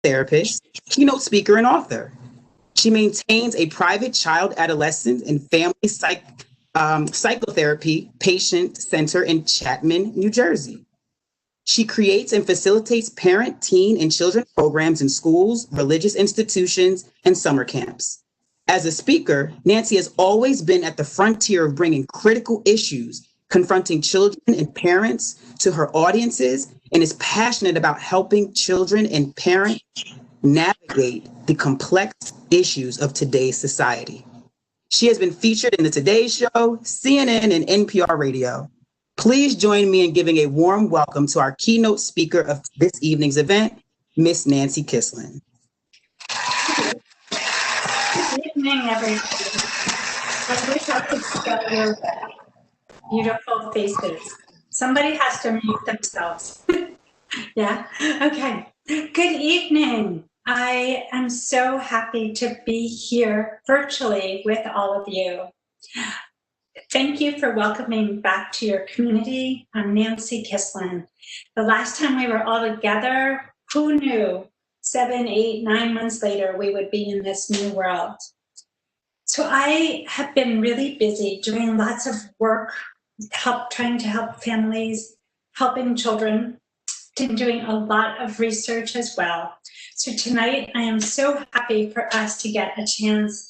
therapist, keynote speaker, and author. She maintains a private child, adolescent, and family psychotherapy patient center in Chapman, New Jersey. She creates and facilitates parent, teen, and children programs in schools, religious institutions, and summer camps. As a speaker, Nancy has always been at the frontier of bringing critical issues confronting children and parents to her audiences, and is passionate about helping children and parents navigate the complex issues of today's society. She has been featured in the Today Show, CNN, and NPR Radio. Please join me in giving a warm welcome to our keynote speaker of this evening's event, Miss Nancy Kislin. Good evening, everybody. I wish I could see your beautiful faces. Somebody has to mute themselves. Yeah, okay. Good evening. I am so happy to be here virtually with all of you. Thank you for welcoming back to your community. I'm Nancy Kislin. The last time we were all together, who knew 7, 8, 9 months later we would be in this new world? So I have been really busy doing lots of work, trying to help families, helping children, and doing a lot of research as well. So tonight I am so happy for us to get a chance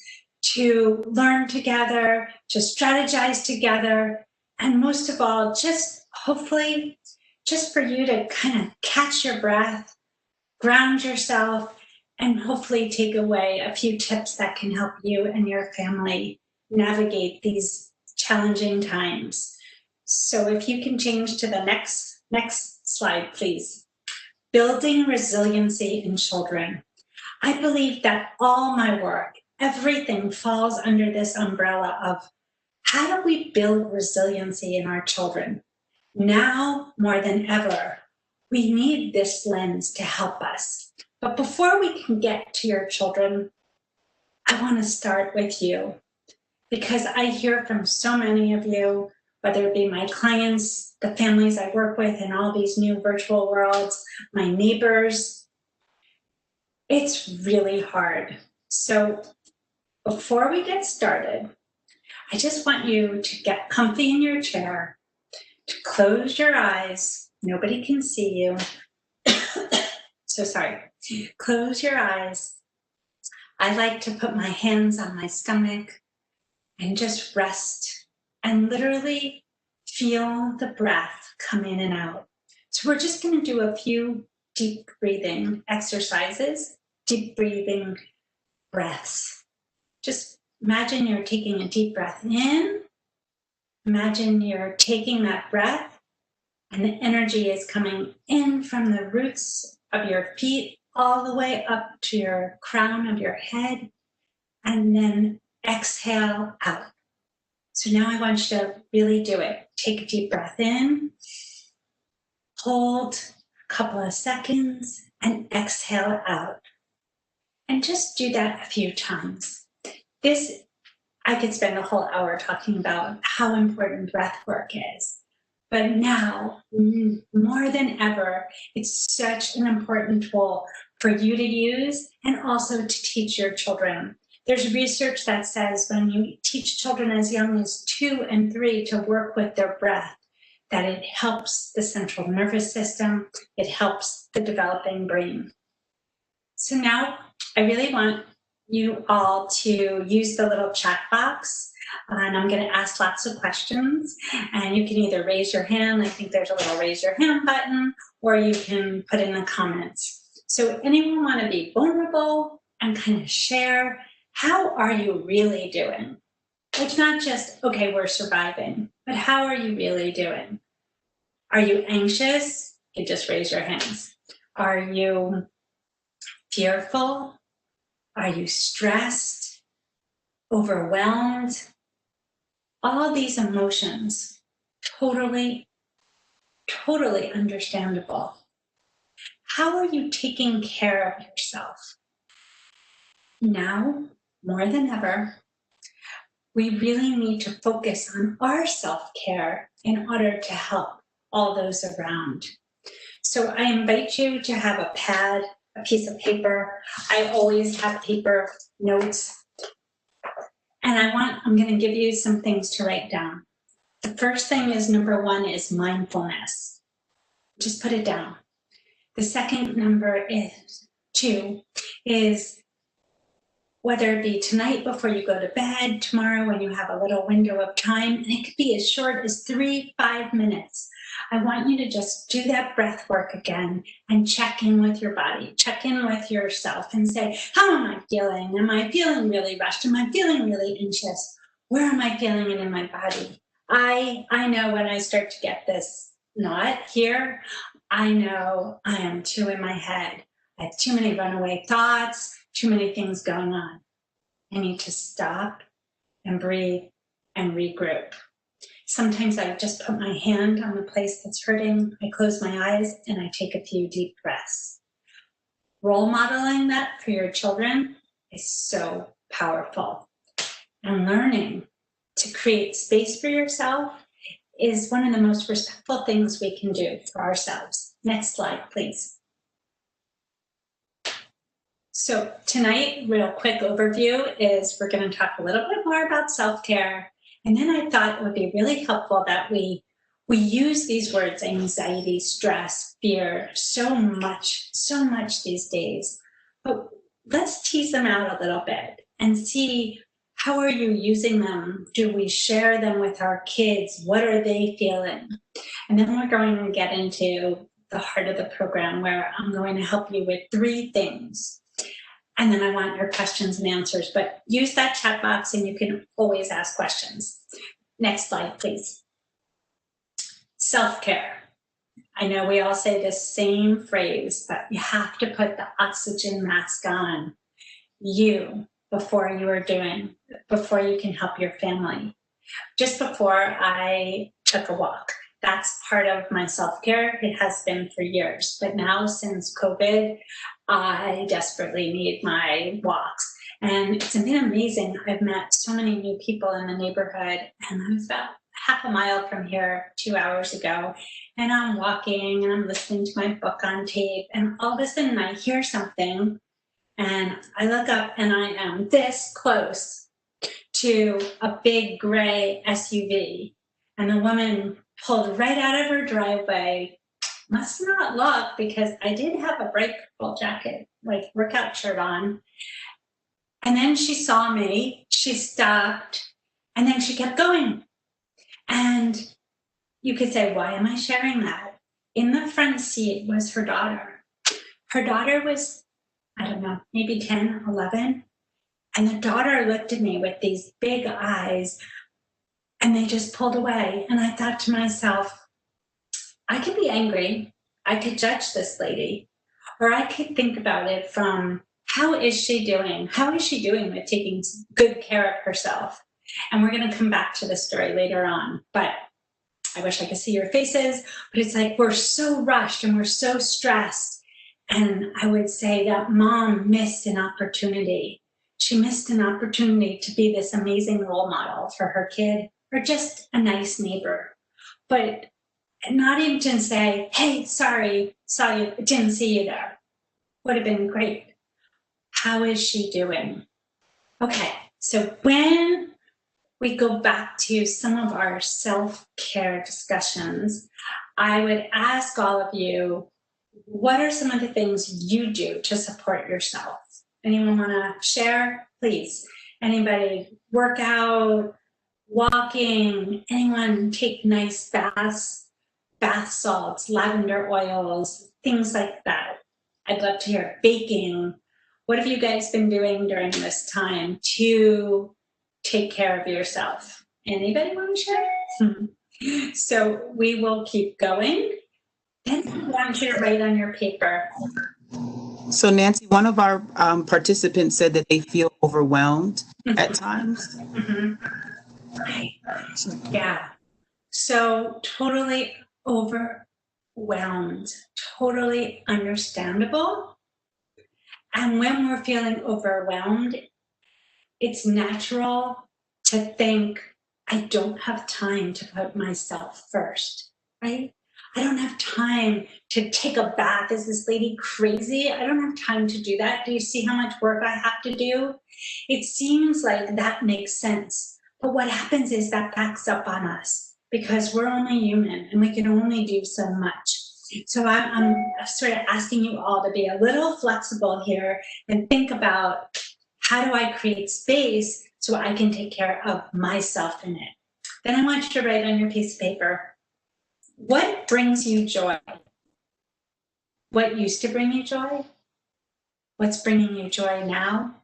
to learn together, to strategize together, and most of all, just hopefully, just for you to kind of catch your breath, ground yourself, and hopefully take away a few tips that can help you and your family navigate these challenging times. So if you can change to the next slide, please. Building resiliency in children. I believe that all my work, everything falls under this umbrella of how do we build resiliency in our children? Now more than ever, we need this lens to help us. But before we can get to your children, I want to start with you, because I hear from so many of you, whether it be my clients, the families I work with in all these new virtual worlds, my neighbors. It's really hard. So before we get started, I just want you to get comfy in your chair, to close your eyes. Nobody can see you. So sorry. Close your eyes. I like to put my hands on my stomach and just rest and literally feel the breath come in and out. So we're just going to do a few deep breathing exercises, deep breathing breaths. Just imagine you're taking a deep breath in. Imagine you're taking that breath and the energy is coming in from the roots of your feet all the way up to your crown of your head, and then exhale out. So now I want you to really do it. Take a deep breath in, hold a couple of seconds, and exhale out. And just do that a few times. I could spend a whole hour talking about how important breath work is. But now, more than ever, it's such an important tool for you to use and also to teach your children. There's research that says when you teach children as young as 2 and 3 to work with their breath, that it helps the central nervous system, it helps the developing brain. So now I really want you all to use the little chat box, and I'm going to ask lots of questions, and you can either raise your hand, I think there's a little raise your hand button, or you can put in the comments. So anyone want to be vulnerable and kind of share, how are you really doing? It's not just, okay, we're surviving, but how are you really doing? Are you anxious? You just raise your hands. Are you fearful? Are you stressed? Overwhelmed? All these emotions, totally understandable. How are you taking care of yourself? Now, more than ever, we really need to focus on our self-care in order to help all those around. So I invite you to have a pad, a piece of paper. I always have paper notes. And I'm going to give you some things to write down. The first thing is number 1 is mindfulness. Just put it down. The second number is 2 is whether it be tonight before you go to bed, tomorrow when you have a little window of time, and it could be as short as 3-5 minutes. I want you to just do that breath work again and check in with your body, check in with yourself and say, how am I feeling? Am I feeling really rushed? Am I feeling really anxious? Where am I feeling it in my body? I know when I start to get this knot here, I know I am too in my head. I have too many runaway thoughts, too many things going on. I need to stop and breathe and regroup. Sometimes I just put my hand on the place that's hurting, I close my eyes, and I take a few deep breaths. Role modeling that for your children is so powerful. And learning to create space for yourself is one of the most respectful things we can do for ourselves. Next slide, please. So tonight, real quick overview is we're going to talk a little bit more about self-care. And then I thought it would be really helpful that we use these words, anxiety, stress, fear, so much these days. But let's tease them out a little bit and see, how are you using them? Do we share them with our kids? What are they feeling? And then we're going to get into the heart of the program where I'm going to help you with 3 things. And then I want your questions and answers, but use that chat box and you can always ask questions. Next slide, please. Self-care. I know we all say the same phrase, but you have to put the oxygen mask on before you can help your family. Just before I took a walk. That's part of my self-care. It has been for years, but now since COVID, I desperately need my walks. And it's been amazing. I've met so many new people in the neighborhood, and I was about half a mile from here 2 hours ago, and I'm walking and I'm listening to my book on tape, and all of a sudden I hear something, and I look up and I am this close to a big gray SUV, and the woman pulled right out of her driveway. Must not look, because I did have a bright purple jacket, like workout shirt on. And then she saw me, she stopped, and then she kept going. And you could say, why am I sharing that? In the front seat was her daughter. Her daughter was, I don't know, maybe 10, 11. And the daughter looked at me with these big eyes, and they just pulled away. And I thought to myself, I could be angry, I could judge this lady, or I could think about it from, how is she doing? How is she doing with taking good care of herself? And we're going to come back to this story later on, but I wish I could see your faces, but it's like we're so rushed and we're so stressed. And I would say that mom missed an opportunity. She missed an opportunity to be this amazing role model for her kid, or just a nice neighbor. But not even to say, hey, sorry, saw you, didn't see you there. Would have been great. How is she doing? Okay, so when we go back to some of our self-care discussions, I would ask all of you, what are some of the things you do to support yourself? Anyone want to share? Please. Anybody work out, walking, anyone take nice baths, bath salts, lavender oils, things like that. I'd love to hear. Baking. What have you guys been doing during this time to take care of yourself? Anybody want to share? So we will keep going. Then I want you to write on your paper. So Nancy, one of our participants said that they feel overwhelmed at times. Right. Yeah. So totally overwhelmed, totally understandable. And when we're feeling overwhelmed, it's natural to think, I don't have time to put myself first, right? I don't have time to take a bath. Is this lady crazy? I don't have time to do that. Do you see how much work I have to do? It seems like that makes sense. But what happens is that backs up on us because we're only human and we can only do so much. So I'm sort of asking you all to be a little flexible here and think about, how do I create space so I can take care of myself in it? Then I want you to write on your piece of paper, what brings you joy? What used to bring you joy? What's bringing you joy now?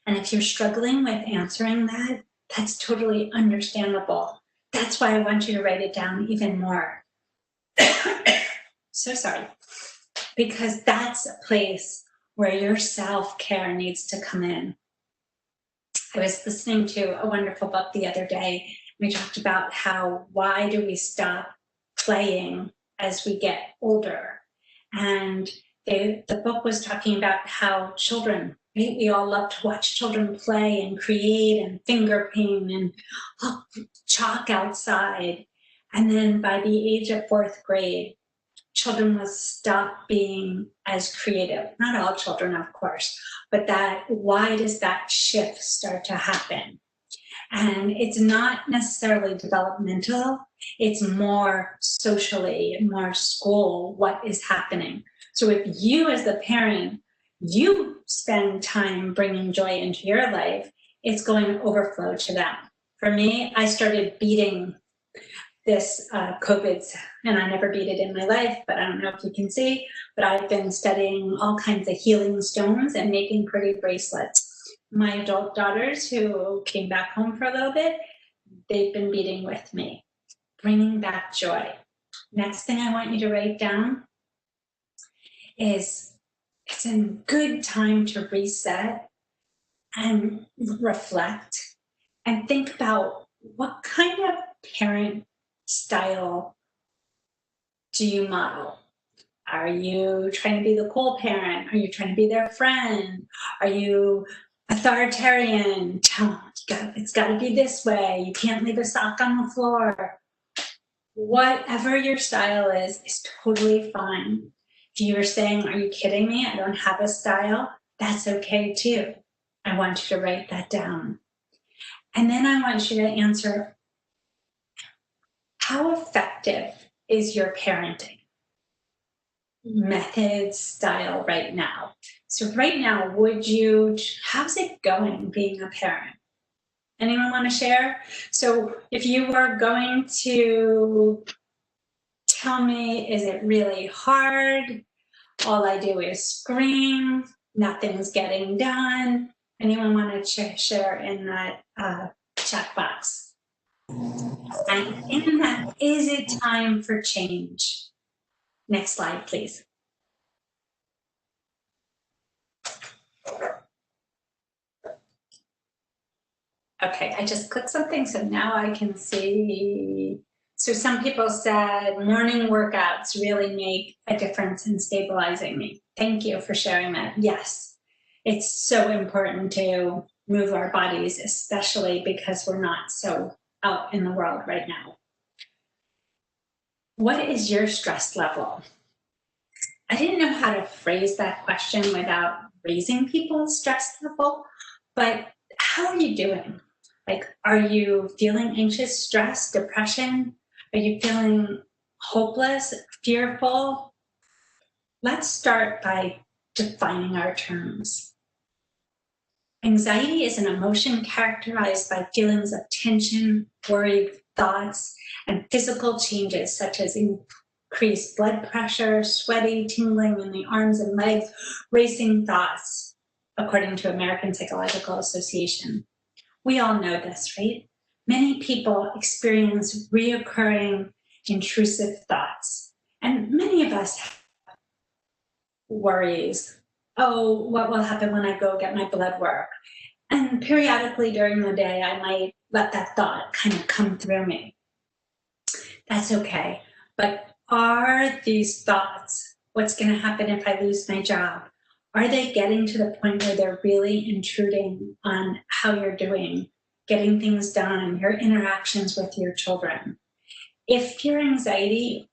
And if you're struggling with answering that, that's totally understandable. That's why I want you to write it down even more. So sorry. Because that's a place where your self-care needs to come in. I was listening to a wonderful book the other day. We talked about why do we stop playing as we get older? And the book was talking about how children, right? We all love to watch children play and create and finger paint and chalk outside. And then by the age of 4th grade, children will stop being as creative. Not all children, of course, but why does that shift start to happen? And it's not necessarily developmental, it's more socially, more school, what is happening. So if you as the parent, you spend time bringing joy into your life, it's going to overflow to them. For me, I started beating this COVID, and I never beat it in my life, but I don't know if you can see, but I've been studying all kinds of healing stones and making pretty bracelets. My adult daughters who came back home for a little bit, they've been beating with me, bringing back joy. Next thing I want you to write down is it's a good time to reset and reflect and think about what kind of parent style do you model? Are you trying to be the cool parent? Are you trying to be their friend? Are you authoritarian? Tell them it's got to be this way. You can't leave a sock on the floor. Whatever your style is totally fine. If you are saying, are you kidding me? I don't have a style. That's okay too. I want you to write that down. And then I want you to answer, how effective is your parenting method, style right now? So right now, how's it going being a parent? Anyone want to share? So if you were going to tell me, is it really hard? All I do is scream, nothing's getting done. Anyone want to share in that chat box? And in that, is it time for change? Next slide, please. Okay, I just clicked something, so now I can see. So some people said morning workouts really make a difference in stabilizing me. Thank you for sharing that. Yes, it's so important to move our bodies, especially because we're not so out in the world right now. What is your stress level? I didn't know how to phrase that question without raising people's stress level, but how are you doing? Like, are you feeling anxious, stress, depression? Are you feeling hopeless, fearful? Let's start by defining our terms. Anxiety is an emotion characterized by feelings of tension, worry, thoughts, and physical changes such as increased blood pressure, sweaty, tingling in the arms and legs, racing thoughts, according to American Psychological Association. We all know this, right? Many people experience reoccurring intrusive thoughts, and many of us have worries. Oh, what will happen when I go get my blood work? And periodically during the day, I might let that thought kind of come through me. That's okay. But are these thoughts, what's going to happen if I lose my job? Are they getting to the point where they're really intruding on how you're doing, getting things done, your interactions with your children? If your anxiety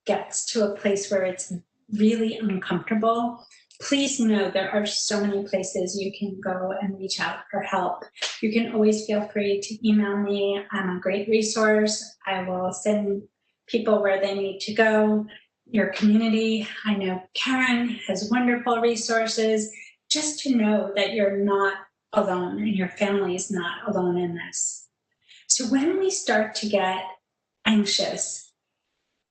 gets to a place where it's really uncomfortable, please know there are so many places you can go and reach out for help. You can always feel free to email me. I'm a great resource. I will send people where they need to go. Your community, I know Karen has wonderful resources. Just to know that you're not alone and your family is not alone in this. So when we start to get anxious,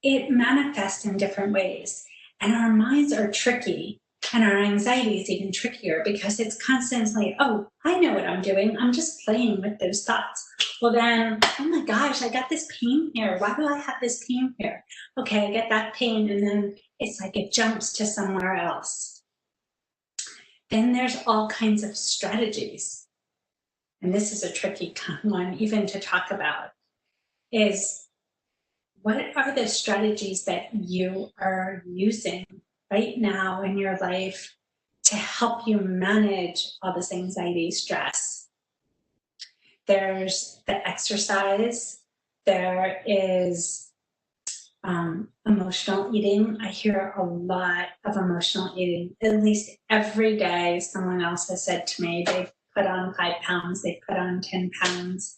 it manifests in different ways. And our minds are tricky, and our anxiety is even trickier because it's constantly, oh, I know what I'm doing. I'm just playing with those thoughts. Well then, oh my gosh, I got this pain here. Why do I have this pain here? Okay, I get that pain, and then it's like it jumps to somewhere else. Then there's all kinds of strategies. And this is a tricky one even to talk about, is what are the strategies that you are using right now in your life to help you manage all this anxiety, stress? There's the exercise, there is emotional eating. I hear a lot of emotional eating. At least every day someone else has said to me, they've put on 5 pounds, they put on 10 pounds.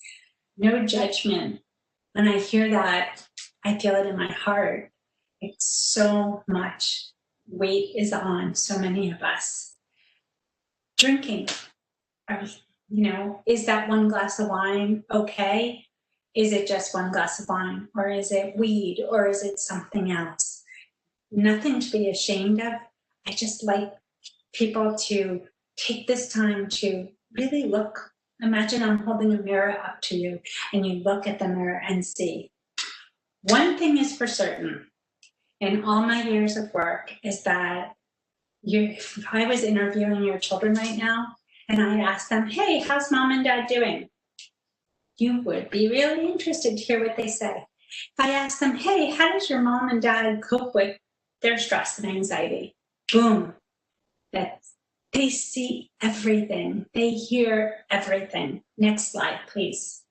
No judgment. When I hear that, I feel it in my heart. It's so much weight is on so many of us. Drinking, is that 1 glass of wine okay? Is it just 1 glass of wine? Or is it weed? Or is it something else? Nothing to be ashamed of. I just like people to take this time to really look. Imagine I'm holding a mirror up to you and you look at the mirror and see. One thing is for certain, in all my years of work, is that if I was interviewing your children right now and I asked them, hey, how's mom and dad doing? You would be really interested to hear what they say. If I asked them, hey, how does your mom and dad cope with their stress and anxiety? Boom. They see everything. They hear everything. Next slide, please.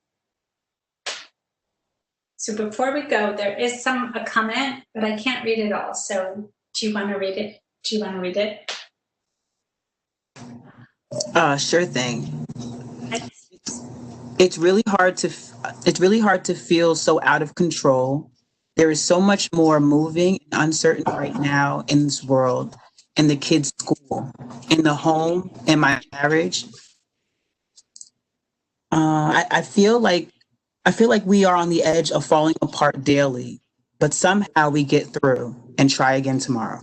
So before we go, there is a comment, but I can't read it all. So do you want to read it? Sure thing. It's really hard to feel so out of control. There is so much more moving and uncertain right now in this world, in the kids' school, in the home, in my marriage. I feel like we are on the edge of falling apart daily, but somehow we get through and try again tomorrow.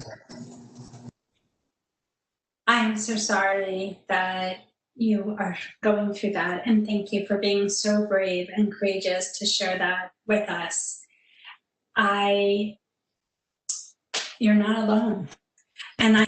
I'm so sorry that you are going through that, and thank you for being so brave and courageous to share that with us. You're not alone, and I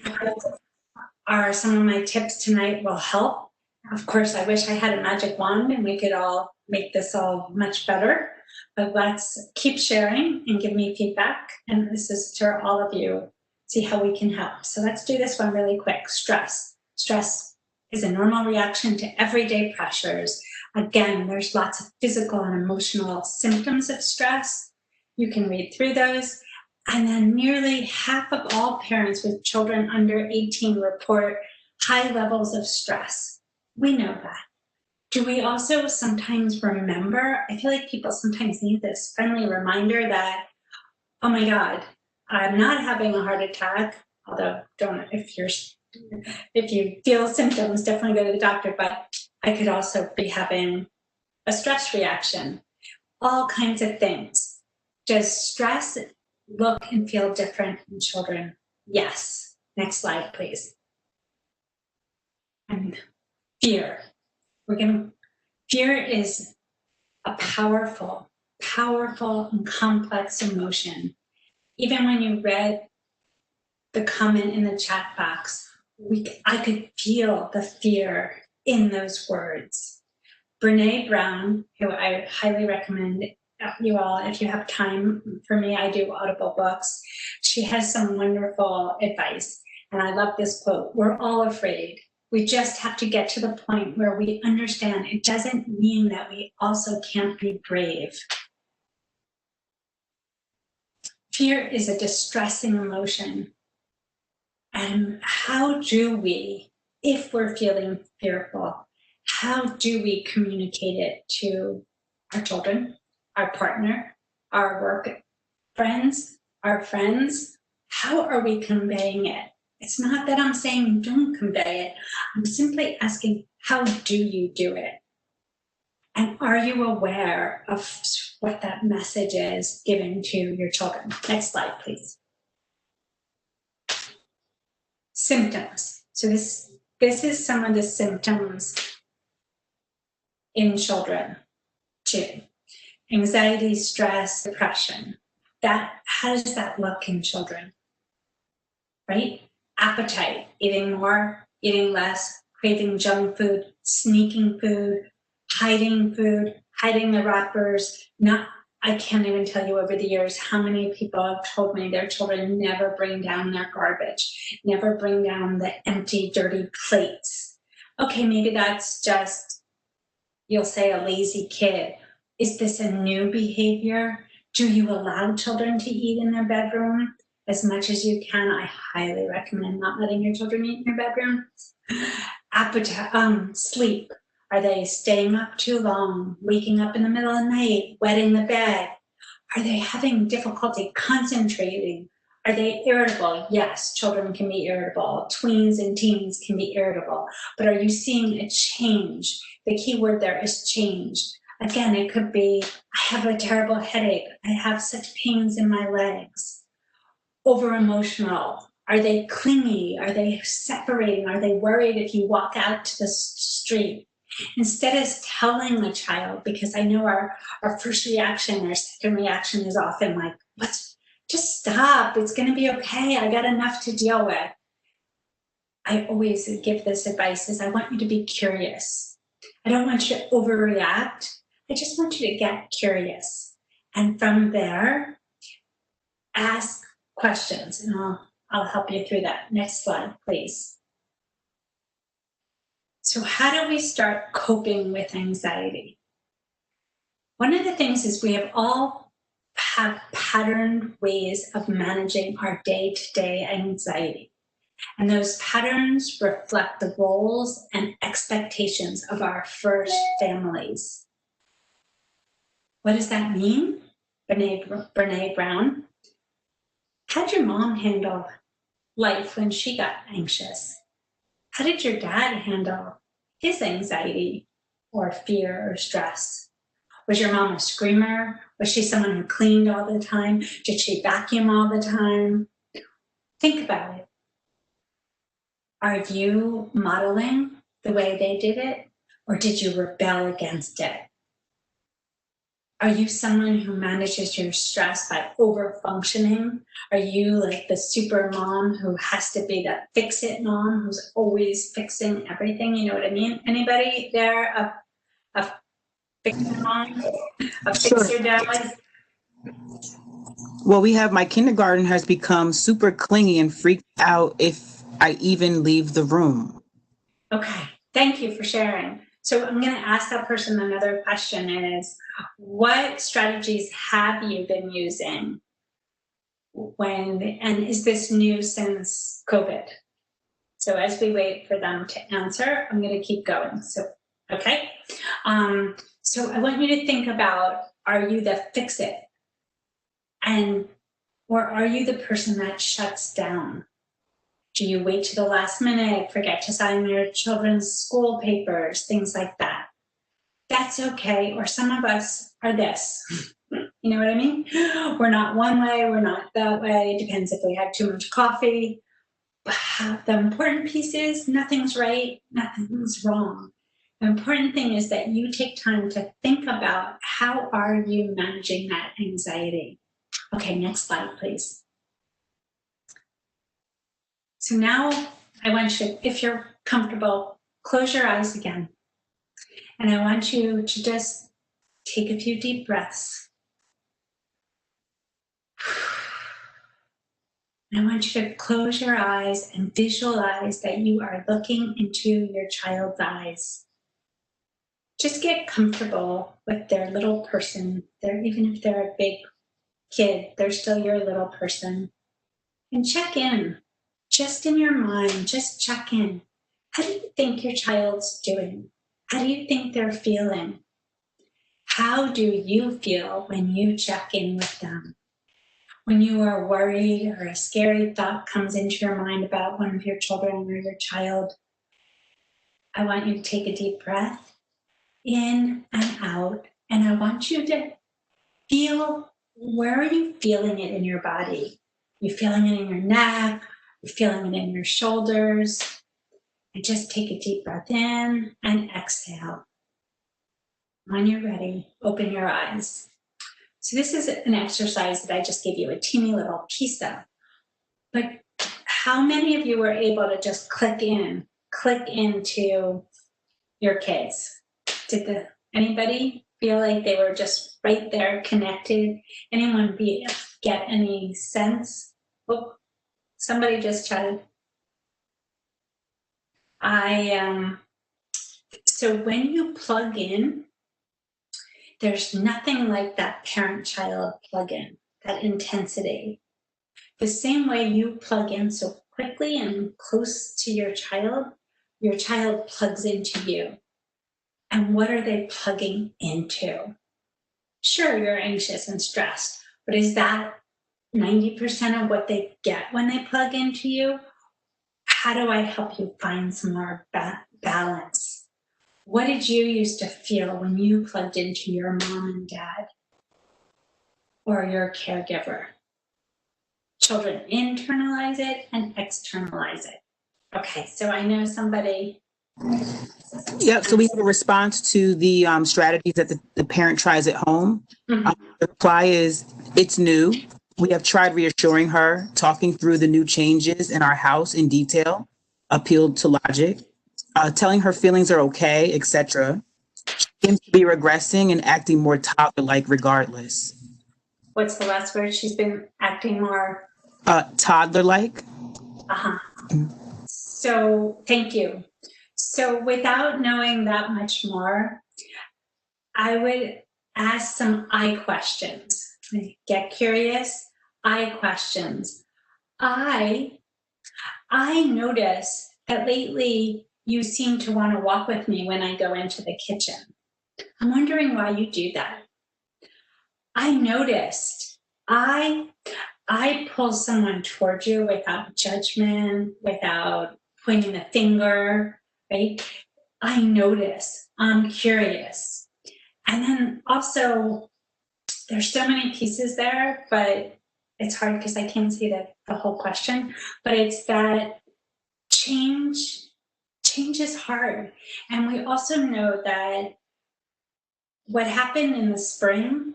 hope some of my tips tonight will help. Of course, I wish I had a magic wand and we could all make this all much better, but let's keep sharing and give me feedback, and this is to all of you. See how we can help. So let's do this one really quick. Stress. Stress is a normal reaction to everyday pressures. Again, there's lots of physical and emotional symptoms of stress. You can read through those. And then nearly half of all parents with children under 18 report high levels of stress. We know that. Do we also sometimes remember? I feel like people sometimes need this friendly reminder that, oh my God, I'm not having a heart attack, although if you feel symptoms, definitely go to the doctor, but I could also be having a stress reaction, all kinds of things. Does stress look and feel different in children? Yes. Next slide, please. And fear. Fear is a powerful and complex emotion. Even when you read the comment in the chat box, I could feel the fear in those words. Brene Brown, who I highly recommend you all, if you have time, for me, I do Audible books. She has some wonderful advice, and I love this quote. We're all afraid. We just have to get to the point where we understand it doesn't mean that we also can't be brave. Fear is a distressing emotion. And how do we, if we're feeling fearful, how do we communicate it to our children, our partner, our work friends, our friends? How are we conveying it? It's not that I'm saying don't convey it. I'm simply asking, how do you do it? And are you aware of what that message is given to your children? Next slide, please. Symptoms. So this is some of the symptoms in children too. Anxiety, stress, depression. How does that look in children? Right? Appetite, eating more, eating less, craving junk food, sneaking food, hiding the wrappers. I can't even tell you over the years how many people have told me their children never bring down their garbage, never bring down the empty, dirty plates. Okay, maybe that's just, you'll say, a lazy kid. Is this a new behavior? Do you allow children to eat in their bedroom as much as you can? I highly recommend not letting your children eat in your bedroom. Appetite, sleep. Are they staying up too long, waking up in the middle of the night, wetting the bed? Are they having difficulty concentrating? Are they irritable? Yes, children can be irritable. Tweens and teens can be irritable. But are you seeing a change? The key word there is change. Again, it could be, I have a terrible headache. I have such pains in my legs. Over emotional. Are they clingy? Are they separating? Are they worried if you walk out to the street? Instead of telling the child, because I know our first reaction, our second reaction is often like, just stop, it's gonna be okay, I got enough to deal with. I always give this advice is I want you to be curious. I don't want you to overreact. I just want you to get curious. And from there, ask questions, and I'll help you through that. Next slide, please. So how do we start coping with anxiety? One of the things is we have patterned ways of managing our day-to-day anxiety. And those patterns reflect the roles and expectations of our first families. What does that mean? Brene Brown. How'd your mom handle life when she got anxious? How did your dad handle his anxiety or fear or stress? Was your mom a screamer? Was she someone who cleaned all the time? Did she vacuum all the time? Think about it. Are you modeling the way they did it, or did you rebel against it? Are you someone who manages your stress by over-functioning? Are you like the super mom who has to be the fix-it mom who's always fixing everything? You know what I mean? Anybody there a fix-it mom? A fixer dad? Well, we have my kindergarten has become super clingy and freaked out if I even leave the room. Okay, thank you for sharing. So I'm going to ask that person another question is, what strategies have you been using and is this new since COVID? So as we wait for them to answer, I'm going to keep going. So, okay. So I want you to think about, are you the fix-it? Or are you the person that shuts down? Do you wait to the last minute, forget to sign your children's school papers, things like that? That's okay. Or some of us are this. You know what I mean? We're not one way, we're not that way. It depends if we had too much coffee. The important piece is nothing's right, nothing's wrong. The important thing is that you take time to think about how are you managing that anxiety. Okay, next slide, please. So now I want you, if you're comfortable, close your eyes again. And I want you to just take a few deep breaths. I want you to close your eyes and visualize that you are looking into your child's eyes. Just get comfortable with their little person, even if they're a big kid. They're still your little person. And check in, just in your mind, just check in. How do you think your child's doing? How do you think they're feeling? How do you feel when you check in with them? When you are worried or a scary thought comes into your mind about one of your children or your child, I want you to take a deep breath in and out, and I want you to feel, where are you feeling it in your body? You're feeling it in your neck, you're feeling it in your shoulders, and just take a deep breath in and exhale. When you're ready, open your eyes. So this is an exercise that I just gave you a teeny little piece of, but how many of you were able to just click into your kids? Anybody feel like they were just right there connected? Anyone get any sense? Oh, somebody just chatted. So when you plug in, there's nothing like that parent-child plug-in, that intensity. The same way you plug in so quickly and close to your child plugs into you. And what are they plugging into? Sure, you're anxious and stressed, but is that 90% of what they get when they plug into you? How do I help you find some more balance? What did you used to feel when you plugged into your mom and dad or your caregiver? Children internalize it and externalize it. Okay, so I know somebody. Yep, so we have a response to the strategies that the parent tries at home. Mm-hmm. The reply is, it's new. We have tried reassuring her, talking through the new changes in our house in detail, appealed to logic, telling her feelings are okay, etc. She seems to be regressing and acting more toddler-like regardless. What's the last word? She's been acting more? Toddler-like. Uh-huh. So thank you. So without knowing that much more, I would ask some I questions. Get curious, I questions. I notice that lately you seem to want to walk with me when I go into the kitchen. I'm wondering why you do that. I noticed I pull someone towards you without judgment, without pointing the finger, right? I notice, I'm curious. And then also, there's so many pieces there, but it's hard because I can't see the whole question, but it's that change is hard. And we also know that what happened in the spring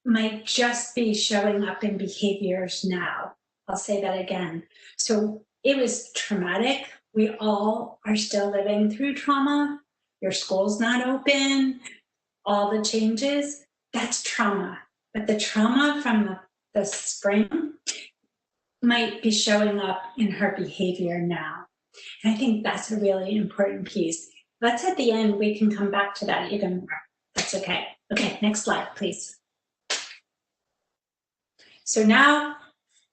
might just be showing up in behaviors now. I'll say that again. So it was traumatic. We all are still living through trauma. Your school's not open, all the changes, that's trauma. But the trauma from the spring might be showing up in her behavior now. And I think that's a really important piece. Let's at the end, we can come back to that even more. That's okay. Okay, next slide, please. So now,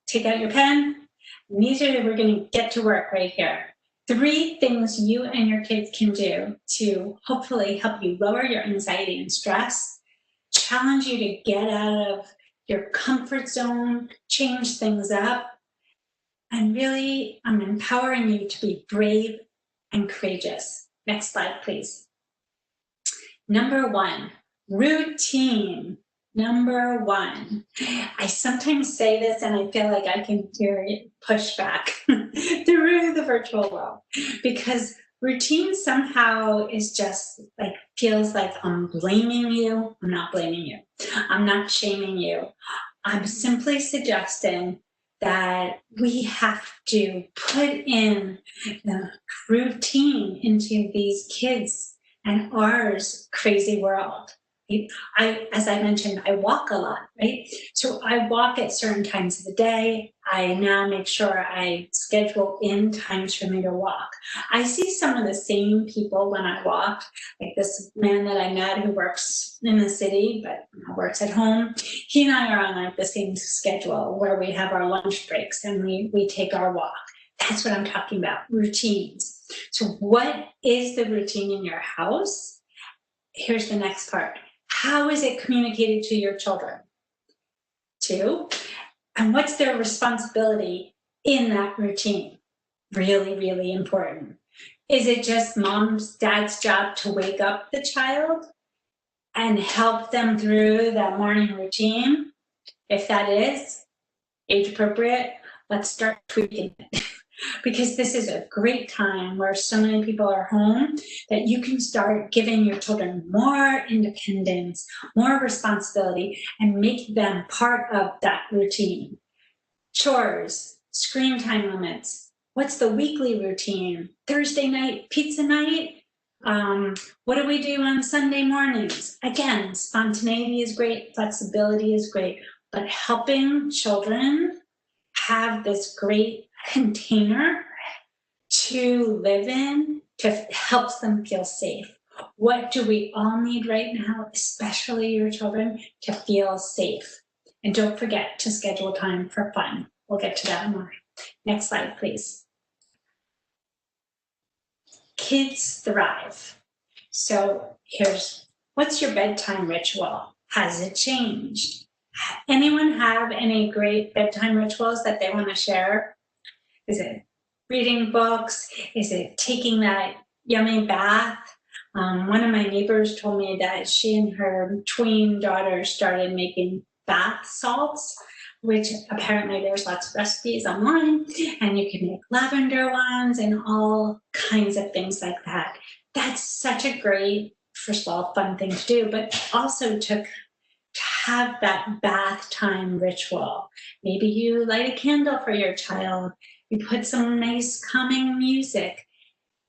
take out your pen. We're going to get to work right here. 3 things you and your kids can do to hopefully help you lower your anxiety and stress, challenge you to get out of your comfort zone, change things up, and really, I'm empowering you to be brave and courageous. Next slide, please. Number 1, routine. Number 1. I sometimes say this and I feel like I can hear it push back through the virtual world, because routine somehow is just like, feels like I'm blaming you. I'm not blaming you. I'm not shaming you. I'm simply suggesting that we have to put in the routine into these kids and ours crazy world. As I mentioned, I walk a lot, right? So I walk at certain times of the day. I now make sure I schedule in times for me to walk. I see some of the same people when I walk, like this man that I met who works in the city, but works at home. He and I are on like the same schedule where we have our lunch breaks and we take our walk. That's what I'm talking about, routines. So what is the routine in your house? Here's the next part. How is it communicated to your children? 2, and what's their responsibility in that routine? Really, really important. Is it just mom's, dad's job to wake up the child and help them through that morning routine? If that is age appropriate, let's start tweaking it. Because this is a great time where so many people are home that you can start giving your children more independence, more responsibility, and make them part of that routine. Chores, screen time limits. What's the weekly routine? Thursday night, pizza night? What do we do on Sunday mornings? Again, spontaneity is great, flexibility is great, but helping children have this great container to live in to helps them feel safe. What do we all need right now, especially your children, to feel safe? And don't forget to schedule time for fun. We'll get to that more. Next slide, please. Kids thrive. So here's, what's your bedtime ritual? Has it changed? Anyone have any great bedtime rituals that they want to share? Is it reading books? Is it taking that yummy bath? One of my neighbors told me that she and her tween daughter started making bath salts, which apparently there's lots of recipes online, and you can make lavender ones and all kinds of things like that. That's such a great, first of all, fun thing to do, but also to have that bath time ritual. Maybe you light a candle for your child. You put some nice calming music.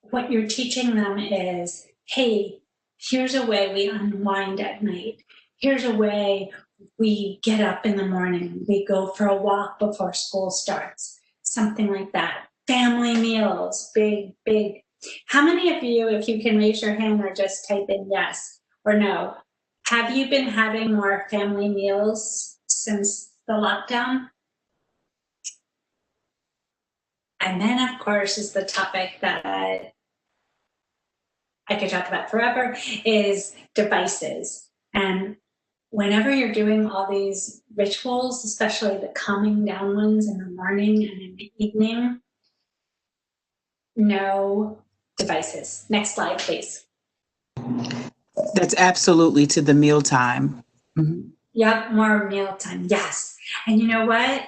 What you're teaching them is, hey, here's a way we unwind at night. Here's a way we get up in the morning. We go for a walk before school starts. Something like that. Family meals, big, big. How many of you, if you can raise your hand or just type in yes or no, have you been having more family meals since the lockdown? And then, of course, is the topic that I could talk about forever, is devices. And whenever you're doing all these rituals, especially the calming down ones in the morning and in the evening, no devices. Next slide, please. That's absolutely to the mealtime. Mm-hmm. Yep, more mealtime, yes. And you know what?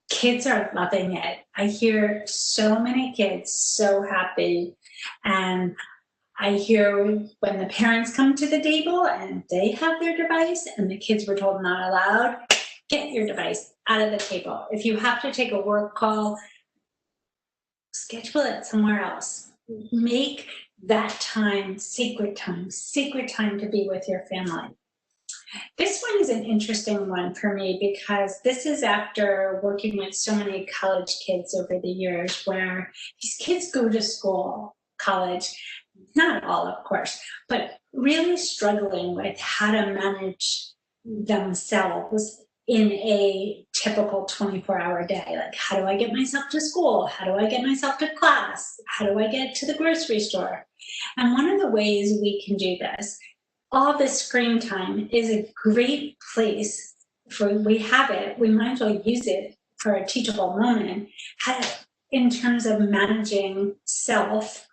Kids are loving it. I hear so many kids so happy. And I hear when the parents come to the table and they have their device and the kids were told not allowed, get your device out of the table. If you have to take a work call, schedule it somewhere else. Make that time sacred time to be with your family. This one is an interesting one for me because this is after working with so many college kids over the years where these kids go to school, college, not all, of course, but really struggling with how to manage themselves in a typical 24-hour day. Like, how do I get myself to school? How do I get myself to class? How do I get to the grocery store? And one of the ways we can do this, all this screen time is a great place for, we have it, we might as well use it for a teachable moment in terms of managing self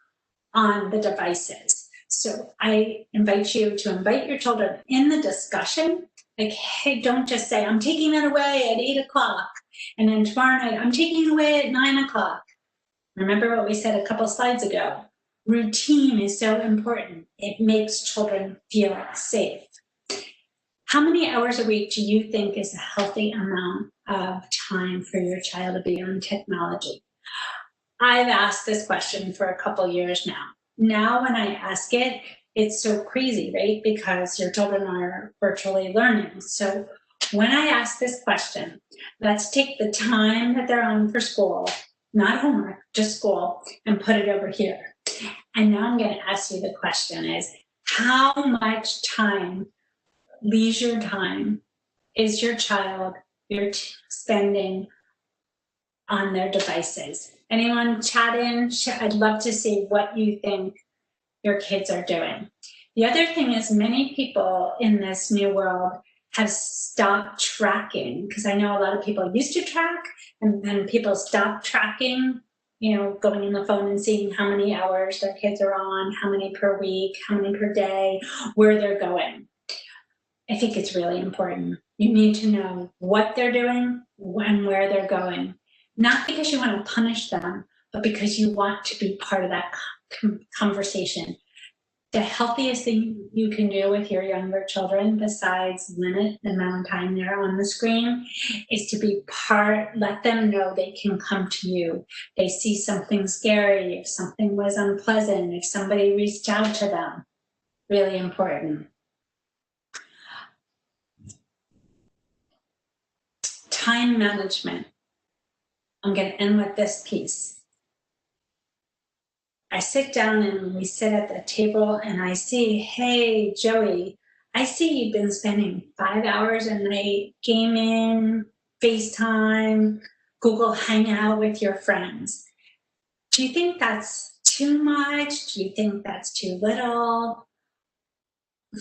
on the devices. So I invite you to invite your children in the discussion. Like, hey, don't just say, I'm taking that away at 8 o'clock. And then tomorrow night, I'm taking it away at 9 o'clock. Remember what we said a couple slides ago. Routine is so important. It makes children feel safe. How many hours a week do you think is a healthy amount of time for your child to be on technology? I've asked this question for a couple years now. Now when I ask it, it's so crazy, right? Because your children are virtually learning. So when I ask this question, let's take the time that they're on for school, not homework, just school, and put it over here. And now I'm going to ask you the question is, how much time, leisure time, is your child spending on their devices? Anyone chat in? I'd love to see what you think your kids are doing. The other thing is many people in this new world have stopped tracking, because I know a lot of people used to track, and then people stopped tracking, you know, going in the phone and seeing how many hours their kids are on, how many per week, how many per day, where they're going. I think it's really important. You need to know what they're doing and where they're going. Not because you want to punish them, but because you want to be part of that conversation. The healthiest thing you can do with your younger children, besides limit the amount of time they're on the screen, is to be let them know they can come to you. They see something scary, if something was unpleasant, if somebody reached out to them. Really important. Time management. I'm going to end with this piece. I sit down and we sit at the table and I see, hey, Joey, I see you've been spending 5 hours a night gaming, FaceTime, Google Hangout with your friends. Do you think that's too much? Do you think that's too little?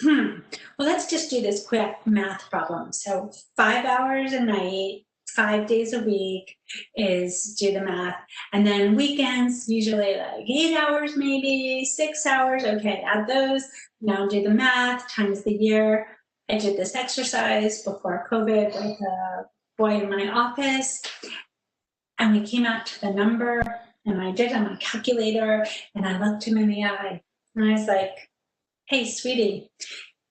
Well, let's just do this quick math problem. So 5 hours a night, 5 days a week is, do the math. And then weekends, usually like 8 hours, maybe 6 hours. Okay, add those. Now do the math times the year. I did this exercise before COVID with a boy in my office. And we came out to the number, and I did it on my calculator, and I looked him in the eye. And I was like, hey, sweetie,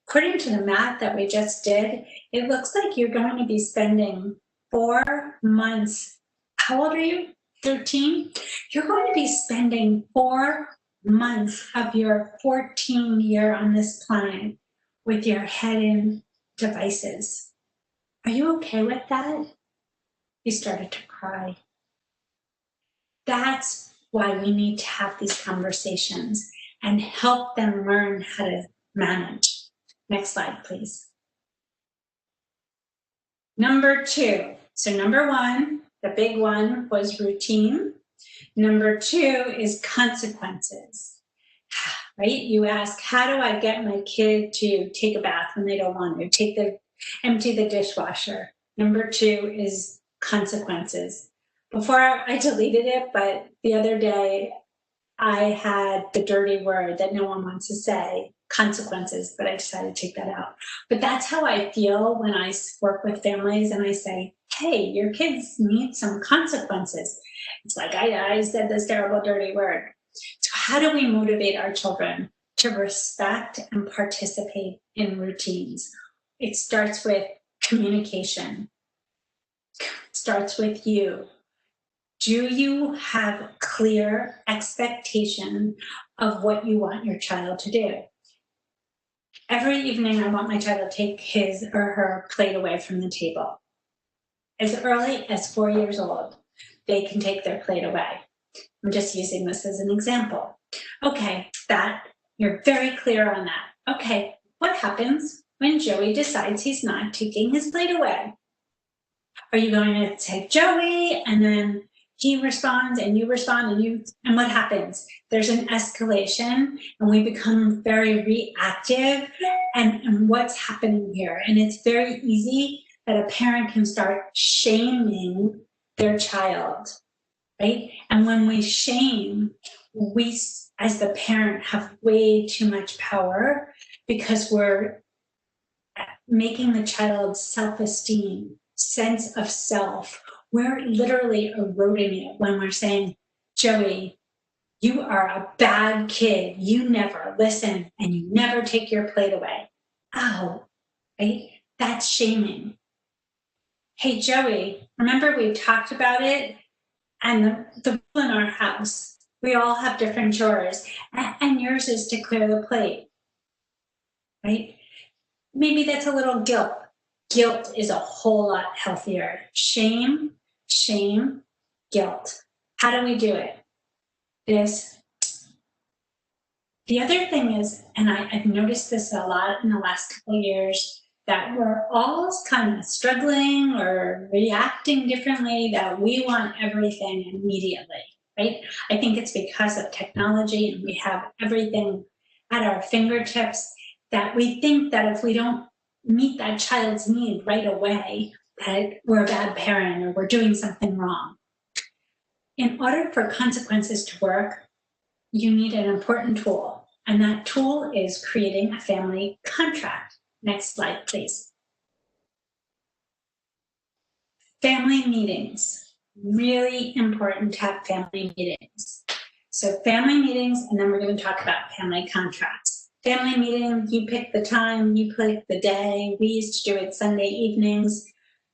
according to the math that we just did, it looks like you're going to be spending 4 months. How old are you? 13? You're going to be spending 4 months of your 14 year on this planet with your head in devices. Are you okay with that? He started to cry. That's why we need to have these conversations and help them learn how to manage. Next slide, please. Number 2. So number 1, the big one, was routine. Number 2 is consequences, right? You ask, how do I get my kid to take a bath when they don't want to? Empty the dishwasher. Number 2 is consequences. Before I deleted it, but the other day I had the dirty word that no one wants to say, consequences, but I decided to take that out. But that's how I feel when I work with families and I say, hey, your kids need some consequences. It's like, I said this terrible dirty word. So how do we motivate our children to respect and participate in routines? It starts with communication. It starts with you. Do you have clear expectation of what you want your child to do? Every evening, I want my child to take his or her plate away from the table. As early as 4 years old, they can take their plate away. I'm just using this as an example. Okay, you're very clear on that. Okay, what happens when Joey decides he's not taking his plate away? Are you going to say, Joey, and then he responds and you respond and what happens? There's an escalation and we become very reactive and what's happening here? And it's very easy that a parent can start shaming their child, right? And when we shame, we as the parent have way too much power because we're making the child's self-esteem, sense of self, we're literally eroding it when we're saying, Joey, you are a bad kid. You never listen and you never take your plate away. Oh, right? That's shaming. Hey, Joey, remember we talked about it? And the rule in our house, we all have different chores, and yours is to clear the plate. right? Maybe that's a little guilt. Guilt is a whole lot healthier. Shame, shame, guilt. How do we do it? The other thing is, and I've noticed this a lot in the last couple of years, that we're all kind of struggling or reacting differently, that we want everything immediately, right? I think it's because of technology and we have everything at our fingertips that we think that if we don't meet that child's need right away, that we're a bad parent or we're doing something wrong. In order for consequences to work, you need an important tool, and that tool is creating a family contract. Next slide, please. Family meetings. Really important to have family meetings. So family meetings, and then we're going to talk about family contracts. Family meeting, you pick the time, you pick the day. We used to do it Sunday evenings.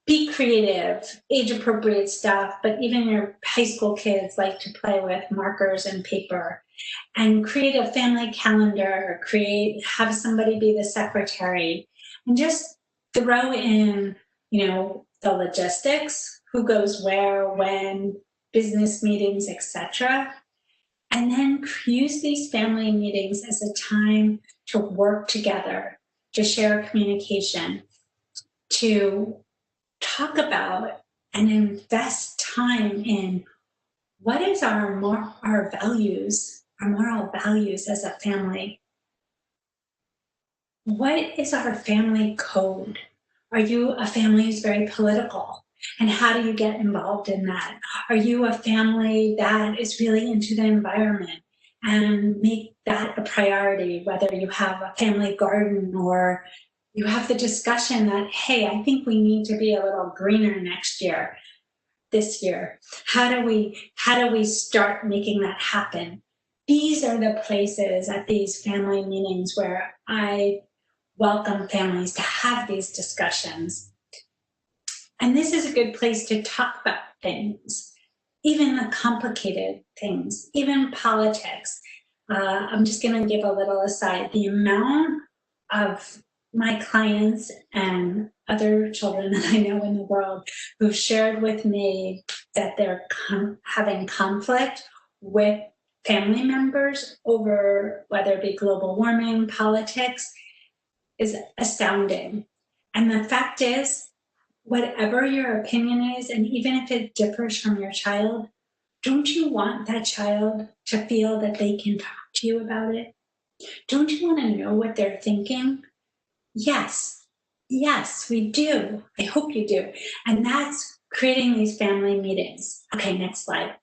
Be creative, age-appropriate stuff, but even your high school kids like to play with markers and paper. And create a family calendar, have somebody be the secretary, and just throw in, the logistics, who goes where, when, business meetings, etc. And then use these family meetings as a time to work together, to share communication, to talk about and invest time in what is our values, our moral values as a family. What is our family code? Are you a family who's very political? And how do you get involved in that? Are you a family that is really into the environment and make that a priority, whether you have a family garden or you have the discussion that, hey, I think we need to be a little greener this year. How do we start making that happen? These are the places at these family meetings where I welcome families to have these discussions. And this is a good place to talk about things, even the complicated things, even politics. I'm just going to give a little aside. The amount of my clients and other children that I know in the world who've shared with me that they're having conflict with family members over whether it be global warming, politics, is astounding. And the fact is, whatever your opinion is, and even if it differs from your child, don't you want that child to feel that they can talk to you about it? Don't you want to know what they're thinking? Yes, we do. I hope you do. And that's creating these family meetings. Okay, next slide.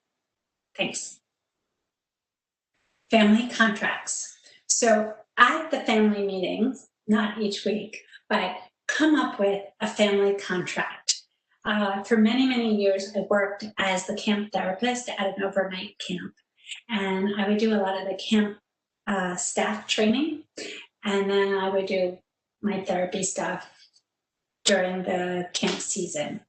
Thanks. Family contracts. So at the family meetings, not each week, but come up with a family contract. For many, many years, I worked as the camp therapist at an overnight camp. And I would do a lot of the camp staff training. And then I would do my therapy stuff during the camp season.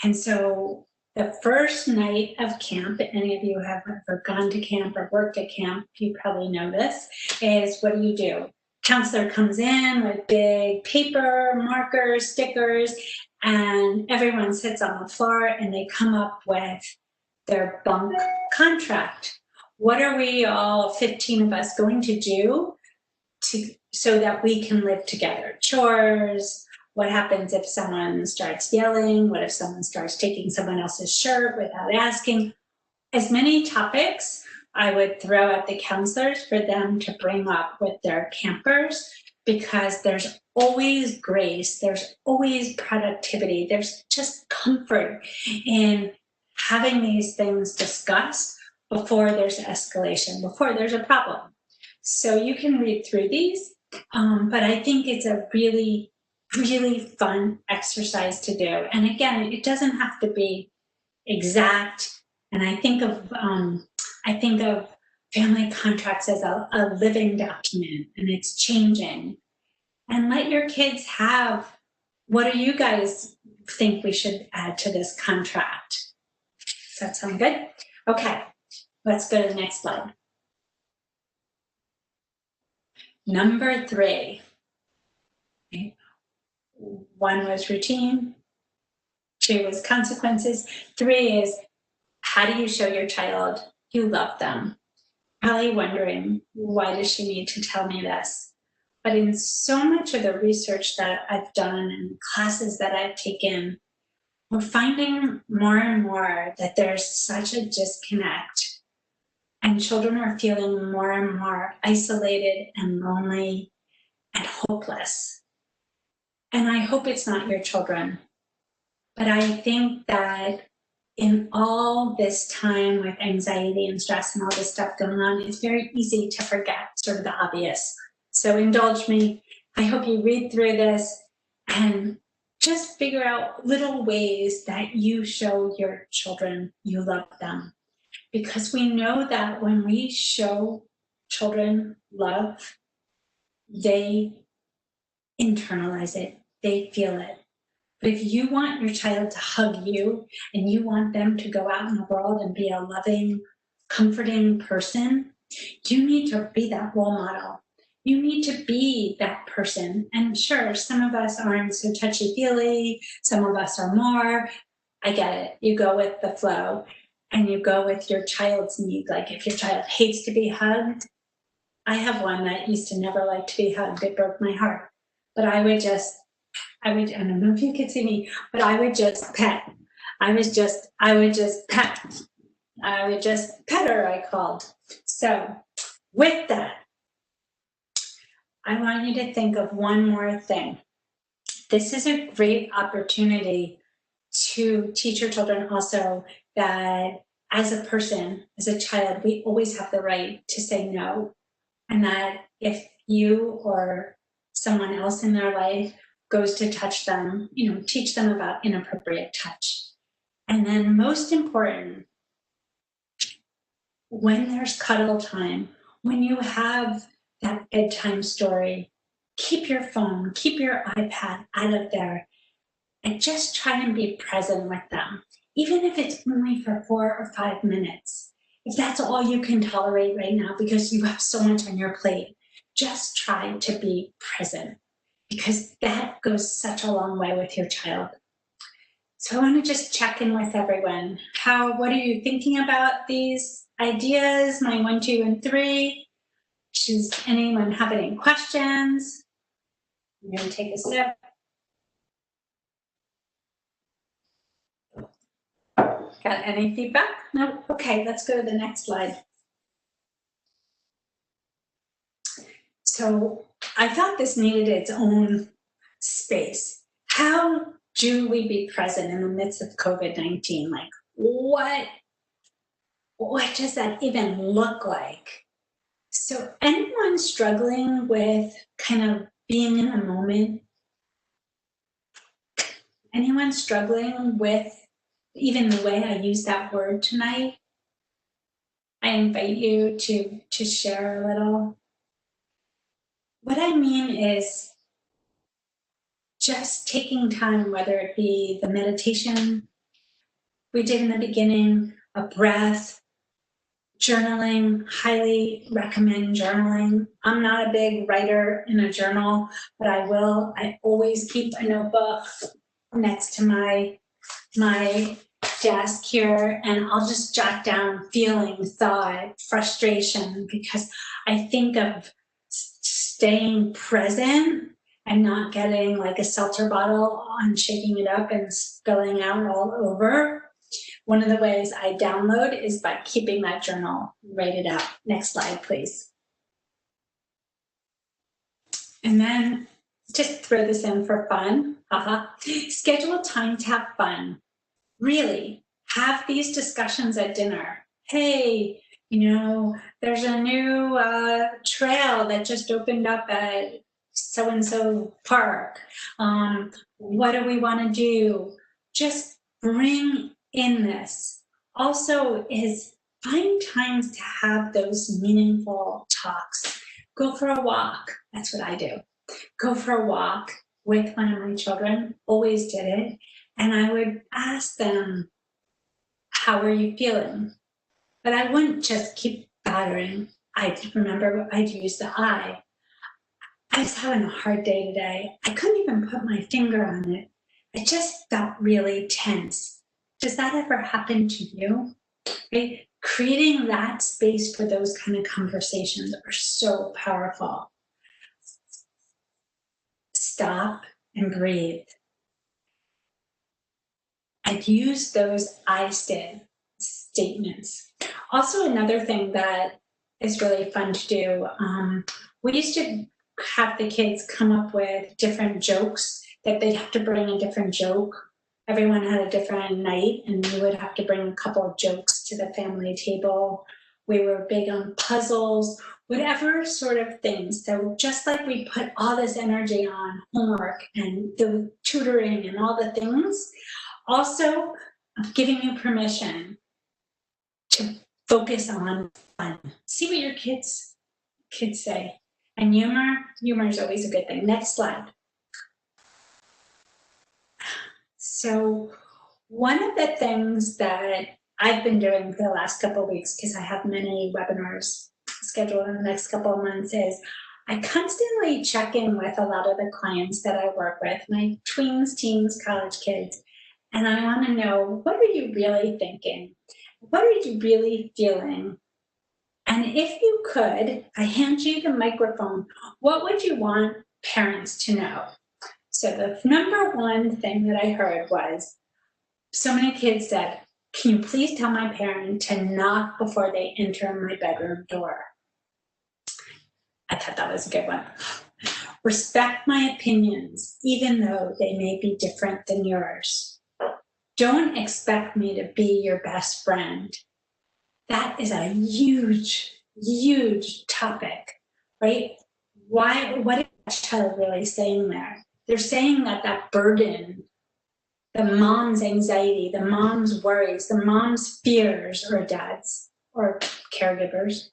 And so the first night of camp, any of you have ever gone to camp or worked at camp, you probably know this, is what do? Counselor comes in with big paper, markers, stickers, and everyone sits on the floor and they come up with their bunk contract. What are we all 15 of us going to do so that we can live together? Chores. What happens if someone starts yelling? What if someone starts taking someone else's shirt without asking? As many topics I would throw at the counselors for them to bring up with their campers, because there's always grace, there's always productivity, there's just comfort in having these things discussed before there's escalation, before there's a problem. So you can read through these, but I think it's a really, really fun exercise to do. And again, it doesn't have to be exact. And I think of family contracts as a living document, and it's changing. And let your kids have, what do you guys think we should add to this contract? Does that sound good? Okay, let's go to the next slide. Number 3, 1 was routine, 2 was consequences, 3 is how do you show your child you love them? Probably wondering, why does she need to tell me this? But in so much of the research that I've done and classes that I've taken, we're finding more and more that there's such a disconnect, and children are feeling more and more isolated and lonely and hopeless. And I hope it's not your children, but I think that in all this time with anxiety and stress and all this stuff going on, it's very easy to forget sort of the obvious. So indulge me. I hope you read through this and just figure out little ways that you show your children you love them. Because we know that when we show children love, they internalize it, they feel it. But if you want your child to hug you and you want them to go out in the world and be a loving, comforting person, you need to be that role model. You need to be that person. And sure, some of us aren't so touchy-feely, some of us are more. I get it. You go with the flow and you go with your child's need. Like if your child hates to be hugged, I have one that used to never like to be hugged. It broke my heart. But I don't know if you could see me, but I would just pet. I would just pet. I would just pet her, I called. So with that, I want you to think of one more thing. This is a great opportunity to teach your children also that as a person, as a child, we always have the right to say no. And that if you or someone else in their life goes to touch them, teach them about inappropriate touch. And then most important, when there's cuddle time, when you have that bedtime story, keep your phone, keep your iPad out of there, and just try and be present with them. Even if it's only for 4 or 5 minutes, if that's all you can tolerate right now because you have so much on your plate, just try to be present, because that goes such a long way with your child. So I want to just check in with everyone. What are you thinking about these ideas, my 1, 2, and 3? Does anyone have any questions? I'm going to take a sip. Got any feedback? No? Okay, let's go to the next slide. So I thought this needed its own space. How do we be present in the midst of COVID-19? Like, what does that even look like? So anyone struggling with kind of being in a moment? Anyone struggling with even the way I use that word tonight? I invite you to share a little. What I mean is just taking time, whether it be the meditation we did in the beginning, a breath, journaling, highly recommend journaling. I'm not a big writer in a journal, but I always keep a notebook next to my desk here, and I'll just jot down feeling, thought, frustration, because I think of staying present and not getting like a seltzer bottle and shaking it up and spilling out all over. One of the ways I download is by keeping that journal, write it out. Next slide, please. And then just throw this in for fun. Schedule time to have fun. Really, have these discussions at dinner. Hey, there's a new trail that just opened up at so-and-so park. What do we want to do? Just bring in this. Also is find times to have those meaningful talks. Go for a walk. That's what I do. Go for a walk with one of my children. Always did it. And I would ask them, how are you feeling? But I wouldn't just keep battering. I'd remember I'd use the I. I was having a hard day today. I couldn't even put my finger on it. I just felt really tense. Does that ever happen to you? Right? Creating that space for those kind of conversations are so powerful. Stop and breathe. I'd use those I statements. Also, another thing that is really fun to do, we used to have the kids come up with different jokes that they'd have to bring a different joke. Everyone had a different night, and we would have to bring a couple of jokes to the family table. We were big on puzzles, whatever sort of things. So just like we put all this energy on homework and the tutoring and all the things, also giving you permission to focus on fun. See what your kids say. And humor is always a good thing. Next slide. So one of the things that I've been doing for the last couple of weeks, because I have many webinars scheduled in the next couple of months, is I constantly check in with a lot of the clients that I work with, my tweens, teens, college kids, and I want to know, what are you really thinking? What are you really feeling? And if you could, I hand you the microphone, what would you want parents to know? So the number one thing that I heard was, so many kids said, can you please tell my parent to knock before they enter my bedroom door? I thought that was a good one. Respect my opinions, even though they may be different than yours. Don't expect me to be your best friend. That is a huge, huge topic, right? What is that child really saying there? They're saying that that burden, the mom's anxiety, the mom's worries, the mom's fears, or dad's, or caregivers,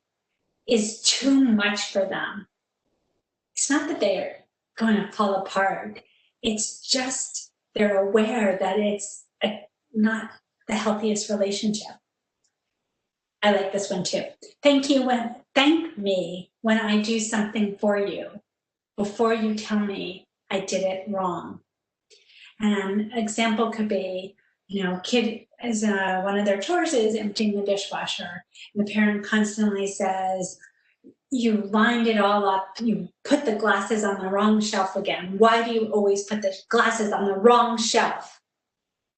is too much for them. It's not that they're going to fall apart. It's just they're aware that it's not the healthiest relationship. I like this one too. Thank me when I do something for you before you tell me I did it wrong. And an example could be, kid is one of their chores is emptying the dishwasher. And the parent constantly says, you lined it all up, you put the glasses on the wrong shelf again. Why do you always put the glasses on the wrong shelf?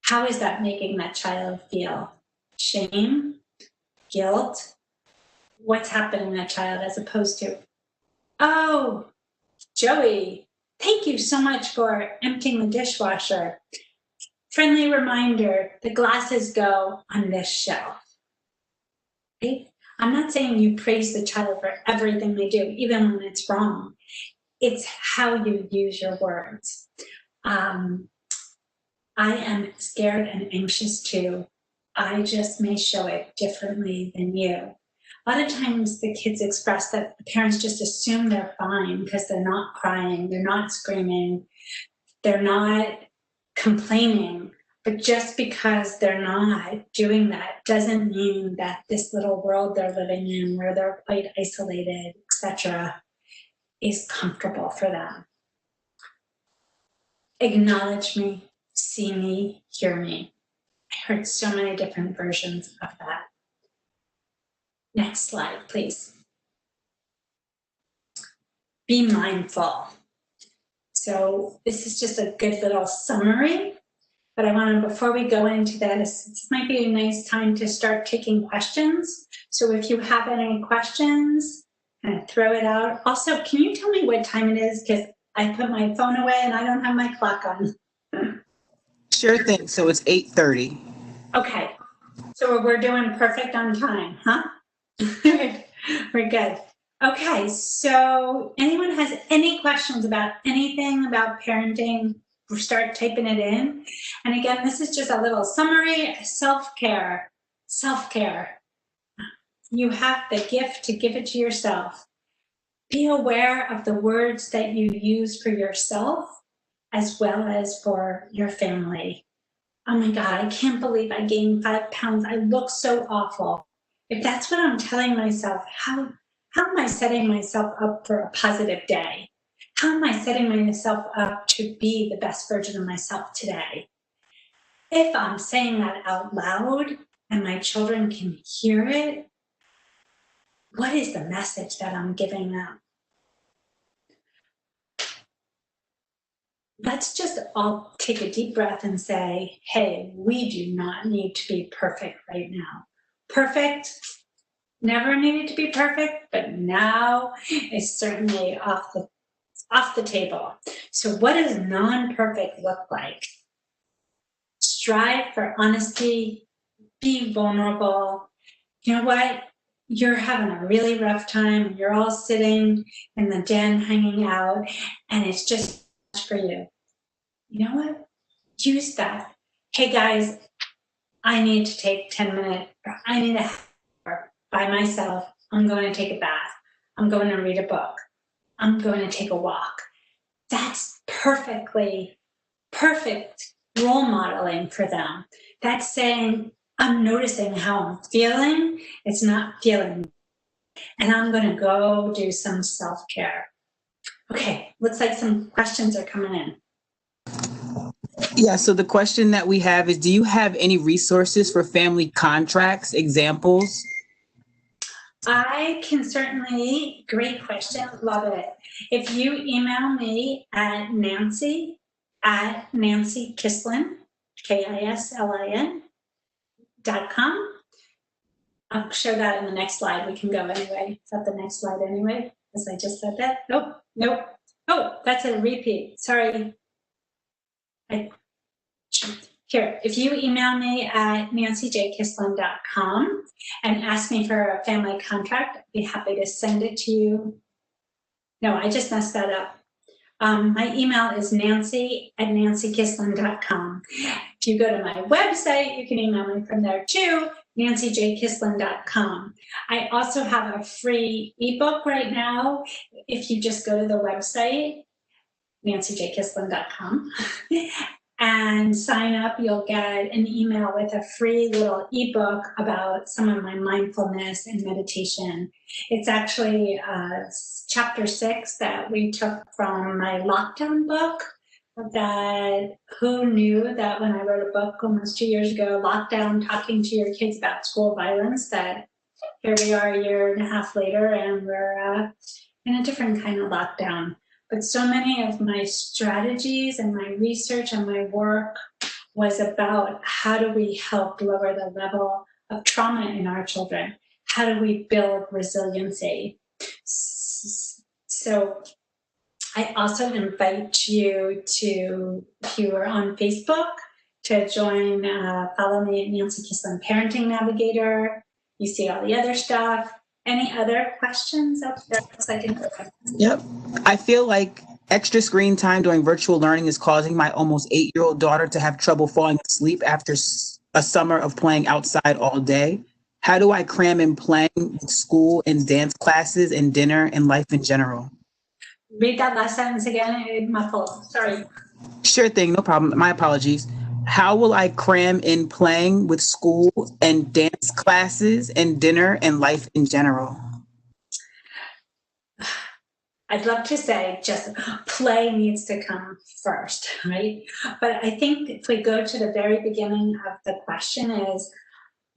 How is that making that child feel? Shame? Guilt? What's happening in that child, as opposed to, oh, Joey, thank you so much for emptying the dishwasher. Friendly reminder, the glasses go on this shelf. Right? I'm not saying you praise the child for everything they do, even when it's wrong. It's how you use your words. I am scared and anxious too. I just may show it differently than you. A lot of times the kids express that the parents just assume they're fine because they're not crying, they're not screaming, they're not complaining. But just because they're not doing that doesn't mean that this little world they're living in, where they're quite isolated, etc., is comfortable for them. Acknowledge me, see me, hear me. I heard so many different versions of that. Next slide, please. Be mindful. So this is just a good little summary, but I want to, before we go into this might be a nice time to start taking questions. So if you have any questions, kind of throw it out. Also, can you tell me what time it is? Because I put my phone away and I don't have my clock on. Sure thing. So it's 8:30. Okay. So we're doing perfect on time, huh? We're good. Okay, so anyone has any questions about anything about parenting, start typing it in. And again, this is just a little summary. Self-care. You have the gift to give it to yourself. Be aware of the words that you use for yourself as well as for your family. Oh my God, I can't believe I gained 5 pounds. I look so awful. If that's what I'm telling myself, how am I setting myself up for a positive day? how am I setting myself up to be the best version of myself today? If I'm saying that out loud and my children can hear it, what is the message that I'm giving them? Let's just all take a deep breath and say, hey, we do not need to be perfect right now. Perfect, never needed to be perfect, but now is certainly off the table. So what does non-perfect look like? Strive for honesty, be vulnerable. You know what? You're having a really rough time. You're all sitting in the den hanging out, and it's just for you. You know what? Use that. Hey guys, I need to take 10 minutes, or I need a hour by myself. I'm going to take a bath. I'm going to read a book. I'm going to take a walk. That's perfect role modeling for them. That's saying, I'm noticing how I'm feeling. It's not feeling. And I'm going to go do some self-care. Okay, looks like some questions are coming in. Yeah, so the question that we have is, do you have any resources for family contracts, examples? I can certainly, great question, love it. If you email me at Nancy Kislin, KISLIN.com, I'll show that in the next slide. We can go anyway. Is that the next slide anyway? As I just said that? Nope. Oh, that's a repeat. Sorry. Here, if you email me at nancyjkislin.com and ask me for a family contract, I'd be happy to send it to you. No, I just messed that up. My email is nancy@nancykislin.com. If you go to my website, you can email me from there too, nancyjkislin.com. I also have a free ebook right now. If you just go to the website, nancyjkislin.com, and sign up, you'll get an email with a free little ebook about some of my mindfulness and meditation. It's actually chapter 6 that we took from my lockdown book. That who knew that when I wrote a book almost 2 years ago, lockdown, talking to your kids about school violence, that here we are a year and a half later and we're in a different kind of lockdown. But so many of my strategies and my research and my work was about how do we help lower the level of trauma in our children? How do we build resiliency? So I also invite you to, if you are on Facebook, to join, follow me at Nancy Kislin Parenting Navigator. You see all the other stuff. Any other questions up there? Yep. I feel like extra screen time during virtual learning is causing my almost 8-year-old daughter to have trouble falling asleep after a summer of playing outside all day. How do I cram in playing, school, and dance classes, and dinner, and life in general? Read that last sentence again. It muffled. Sorry. Sure thing, no problem. My apologies. How will I cram in playing with school and dance classes and dinner and life in general? I'd love to say just play needs to come first, right? But I think if we go to the very beginning of the question is,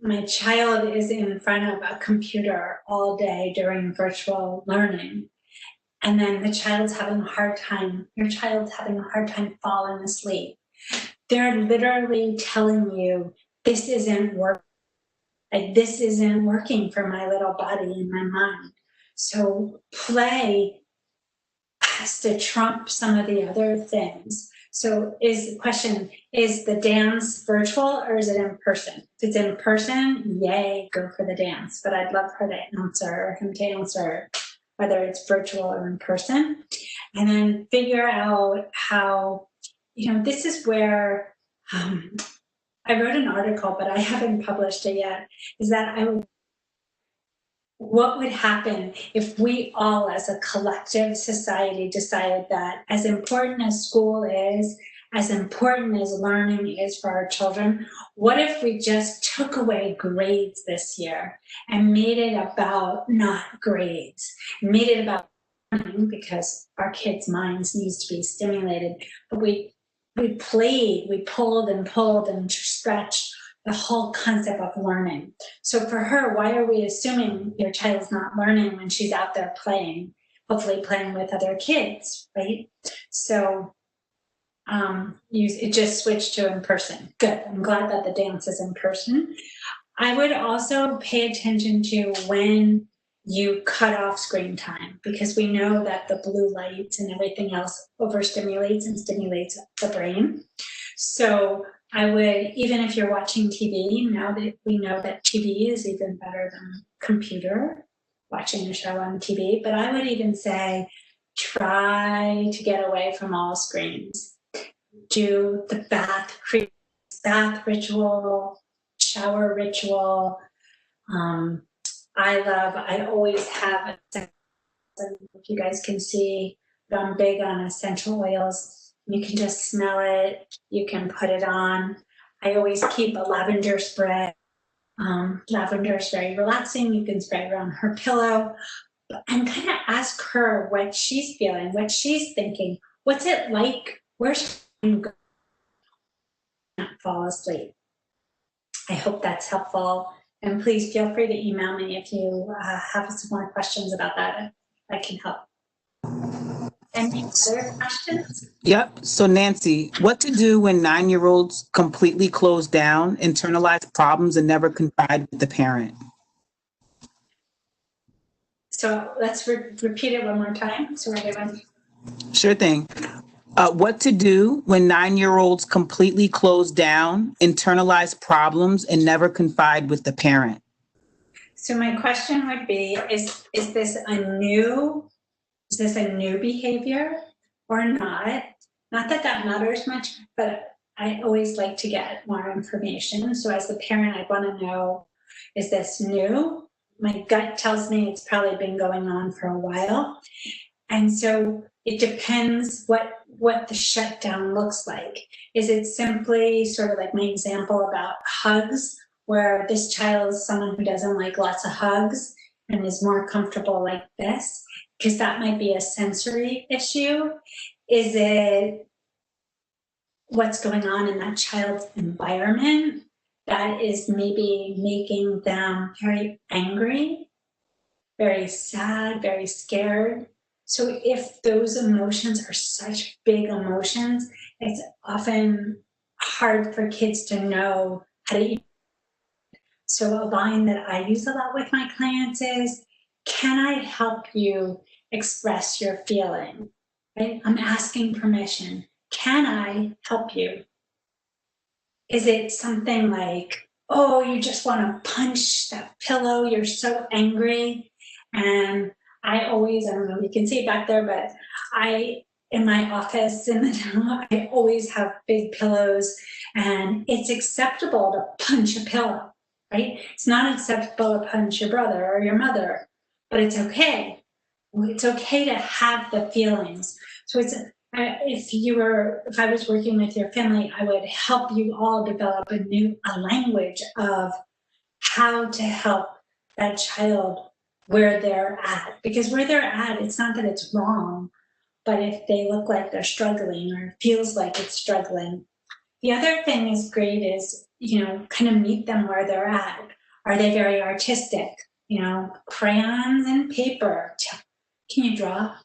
my child is in front of a computer all day during virtual learning. And then the child's having a hard time, your child's having a hard time falling asleep. They're literally telling you, this isn't working. Like, this isn't working for my little body and my mind. So play has to trump some of the other things. So is the question, is the dance virtual or is it in person? If it's in person, yay, go for the dance. But I'd love her to answer, or him to answer, whether it's virtual or in person. And then figure out how, this is where, I wrote an article, but I haven't published it yet, is that what would happen if we all as a collective society decided that as important as school is, as important as learning is for our children, what if we just took away grades this year and made it about not grades, made it about because our kids' minds needs to be stimulated. But we played, we pulled and stretched the whole concept of learning. So for her, why are we assuming your child's not learning when she's out there playing, hopefully playing with other kids, right? So it just switched to in person. Good. I'm glad that the dance is in person. I would also pay attention to when you cut off screen time, because we know that the blue lights and everything else overstimulates and stimulates the brain. So I would, even if you're watching TV, now that we know that TV is even better than computer, watching a show on TV, but I would even say, try to get away from all screens. Do the bath ritual, shower ritual. I always have, if you guys can see, but I'm big on essential oils. You can just smell it. You can put it on. I always keep a lavender spray. Lavender is very relaxing. You can spray it around her pillow and kind of ask her what she's feeling, what she's thinking. What's it like? Where's she going to fall asleep? I hope that's helpful. And please feel free to email me if you have some more questions about that. I can help. Any other questions? Yep. So Nancy, what to do when 9-year-olds completely close down, internalize problems, and never confide with the parent? So let's repeat it one more time. So everyone. Sure thing. What to do when 9-year-olds completely close down, internalize problems, and never confide with the parent? So my question would be, is this a new behavior or not? Not that that matters much, but I always like to get more information. So as the parent, I want to know, is this new? My gut tells me it's probably been going on for a while. And so it depends what the shutdown looks like. Is it simply sort of like my example about hugs, where this child is someone who doesn't like lots of hugs and is more comfortable like this? Because that might be a sensory issue. Is it what's going on in that child's environment that is maybe making them very angry, very sad, very scared? So if those emotions are such big emotions, it's often hard for kids to know how to. So a line that I use a lot with my clients is, can I help you express your feeling? Right? I'm asking permission. Can I help you? Is it something like, oh, you just want to punch that pillow, you're so angry? And I always, I don't know if you can see it back there, but in my office I always have big pillows, and it's acceptable to punch a pillow, right? It's not acceptable to punch your brother or your mother, but it's okay. It's okay to have the feelings. So if I was working with your family, I would help you all develop a language of how to help that child where they're at. Because where they're at, it's not that it's wrong, but if they look like they're struggling or feels like it's struggling. The other thing is great is, kind of meet them where they're at. Are they very artistic? Crayons and paper. Can you draw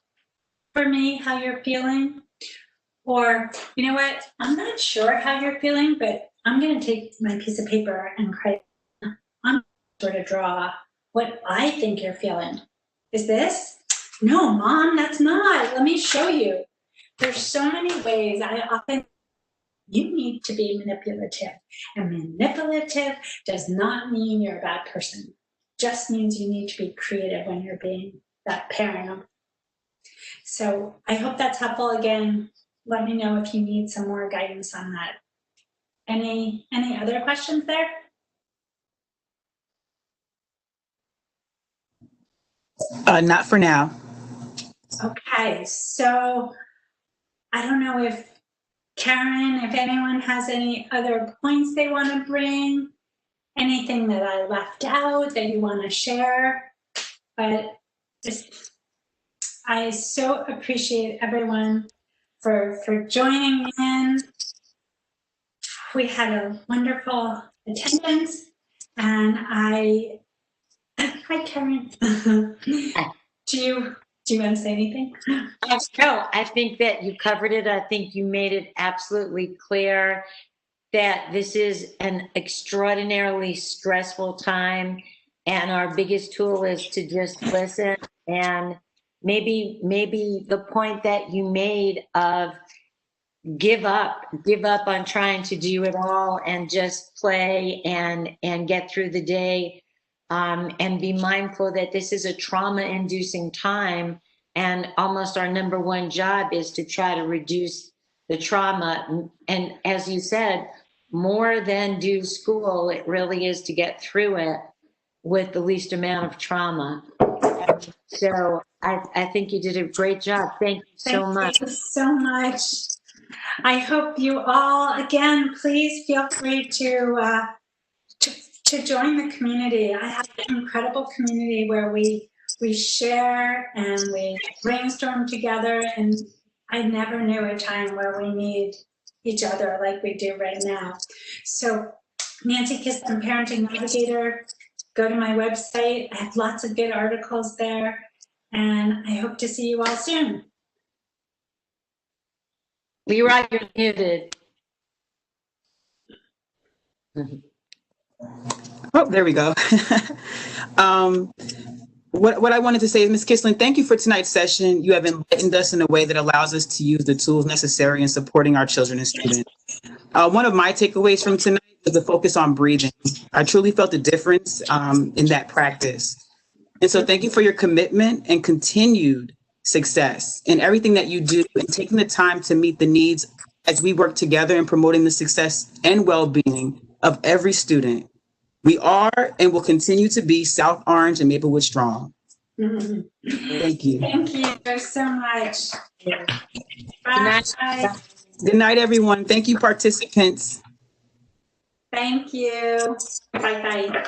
for me how you're feeling? Or, you know what, I'm not sure how you're feeling, but I'm going to take my piece of paper and I'm going to draw what I think you're feeling. Is this? No, Mom, that's not. Let me show you. There's so many ways. You need to be manipulative. And manipulative does not mean you're a bad person. Just means you need to be creative when you're being that parent. So I hope that's helpful. Again, let me know if you need some more guidance on that. Any other questions there? Not for now. Okay, so I don't know if Karen, if anyone has any other points they want to bring, anything that I left out that you want to share, but I so appreciate everyone for joining in. We had a wonderful attendance, and hi, Karen. Do you want to say anything? No, I think that you covered it. I think you made it absolutely clear that this is an extraordinarily stressful time, and our biggest tool is to just listen. And maybe the point that you made of give up on trying to do it all and just play and get through the day, and be mindful that this is a trauma-inducing time, and almost our number one job is to try to reduce the trauma. And as you said, more than do school, it really is to get through it with the least amount of trauma. So I think you did a great job. Thank you so much. Thank you so much. I hope you all, again, please feel free to join the community. I have an incredible community where we share and we brainstorm together, and I never knew a time where we need each other like we do right now. So Nancy Kislin, Parenting Navigator, go to my website. I have lots of good articles there, and I hope to see you all soon. Leroy, you're muted. Oh, there we go. What I wanted to say is, Ms. Kislin, thank you for tonight's session. You have enlightened us in a way that allows us to use the tools necessary in supporting our children and students. One of my takeaways from tonight was the focus on breathing. I truly felt the difference in that practice. And so thank you for your commitment and continued success in everything that you do, and taking the time to meet the needs as we work together in promoting the success and well-being of every student. We are and will continue to be South Orange and Maplewood strong. Thank you. Thank you so much. Bye. Bye. Good night, everyone. Thank you, participants. Thank you. Bye-bye.